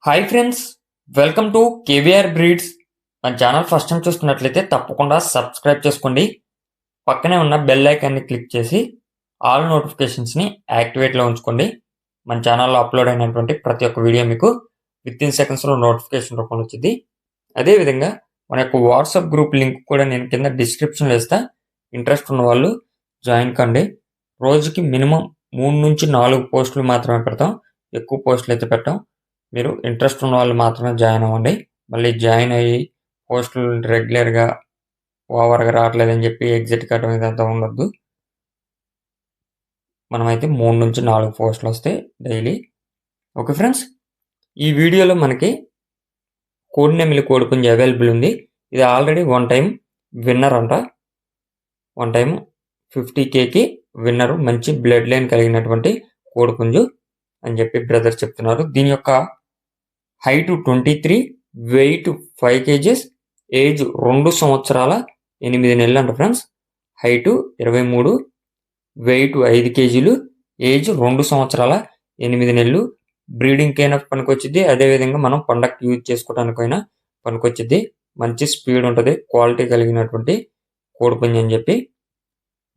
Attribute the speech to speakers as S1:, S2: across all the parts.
S1: Hi friends, welcome to KVR breeds. మన channel first time చూస్తున్నట్లయితే తప్పకుండా సబ్స్క్రైబ్ చేసుకోండి. పక్కనే ఉన్న బెల్ ఐకాన్ని క్లిక్ చేసి ఆల్ నోటిఫికేషన్స్ని యాక్టివేట్లో ఉంచుకోండి. మన ఛానల్లో అప్లోడ్ అయినటువంటి ప్రతి ఒక్క వీడియో మీకు విత్ ఇన్ సెకండ్స్లో నోటిఫికేషన్ రూపంలో వచ్చింది. అదేవిధంగా మన యొక్క వాట్సాప్ గ్రూప్ లింక్ కూడా నేను కింద డిస్క్రిప్షన్లో ఇస్తా. ఇంట్రెస్ట్ ఉన్న వాళ్ళు జాయిన్ కండి. రోజుకి మినిమం 3 నుంచి 4 పోస్టులు మాత్రమే పెడతాం, ఎక్కువ పోస్టులు అయితే పెట్టాం. మీరు ఇంట్రెస్ట్ ఉన్న వాళ్ళు మాత్రమే జాయిన్ అవ్వండి. మళ్ళీ జాయిన్ అయ్యి పోస్టులు రెగ్యులర్గా ఓవర్గా రావట్లేదని చెప్పి ఎగ్జిట్ కట్టడం ఇదంతా ఉండొద్దు. మనమైతే 3 నుంచి 4 పోస్టులు వస్తాయి డైలీ. ఓకే ఫ్రెండ్స్, ఈ వీడియోలో మనకి కోడినెమిలి కోడిపుంజు అవైలబుల్ ఉంది. ఇది ఆల్రెడీ వన్ టైం విన్నర్ అంట. వన్ టైం 50Kకి విన్నరు. మంచి బ్లడ్ లైన్ కలిగినటువంటి కోడిపుంజు అని చెప్పి బ్రదర్ చెప్తున్నారు. దీని యొక్క హైట్ 23, వెయిట్ 5 kgs, ఏజ్ 2 సంవత్సరాల 8 నెలలు అంట ఫ్రెండ్స్. హైట్ 23, వెయిట్ 5 kgలు, ఏజ్ 2 సంవత్సరాల 8 నెలలు. బ్రీడింగ్కి అయినా పనికొచ్చింది, అదేవిధంగా మనం పండగకి యూజ్ చేసుకోవడానికైనా పనికొచ్చింది. మంచి స్పీడ్ ఉంటుంది, క్వాలిటీ కలిగినటువంటి కోడిపుంజు అని చెప్పి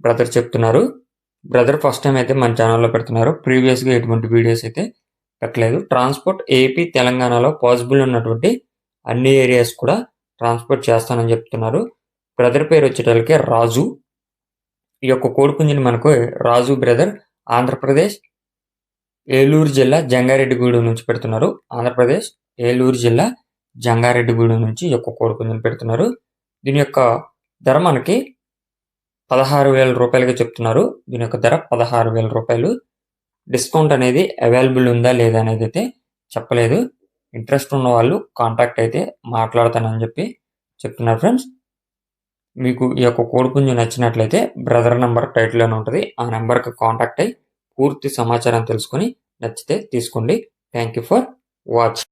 S1: బ్రదర్ చెప్తున్నారు. బ్రదర్ ఫస్ట్ టైం అయితే మన ఛానల్లో పెడుతున్నారు. ప్రీవియస్గా ఎటువంటి వీడియోస్ అయితే పెట్టలేదు. ట్రాన్స్పోర్ట్ ఏపీ తెలంగాణలో పాసిబుల్ ఉన్నటువంటి అన్ని ఏరియాస్ కూడా ట్రాన్స్పోర్ట్ చేస్తానని చెప్తున్నారు. బ్రదర్ పేరు వచ్చేటప్పటికే రాజు. ఈ యొక్క కోడిపుంజుని మనకు రాజు బ్రదర్ ఆంధ్రప్రదేశ్ ఏలూరు జిల్లా జంగారెడ్డిగూడెం నుంచి పెడుతున్నారు. ఆంధ్రప్రదేశ్ ఏలూరు జిల్లా జంగారెడ్డిగూడెం నుంచి ఈ యొక్క కోడిపుంజుని పెడుతున్నారు. దీని యొక్క ధర మనకి 16,000 రూపాయలుగా చెప్తున్నారు. దీని యొక్క ధర 16,000 రూపాయలు. డిస్కౌంట్ అనేది అవైలబుల్ ఉందా లేదా అనేది అయితే చెప్పలేదు. ఇంట్రెస్ట్ ఉన్న వాళ్ళు కాంటాక్ట్ అయితే మాట్లాడతానని చెప్పి చెప్తున్నారు ఫ్రెండ్స్. మీకు ఈ యొక్క కోడిపుంజు నచ్చినట్లయితే బ్రదర్ నెంబర్ టైటిల్లోనే ఉంటుంది. ఆ నెంబర్కి కాంటాక్ట్ అయ్యి పూర్తి సమాచారం తెలుసుకొని నచ్చితే తీసుకోండి. Thank you for watch.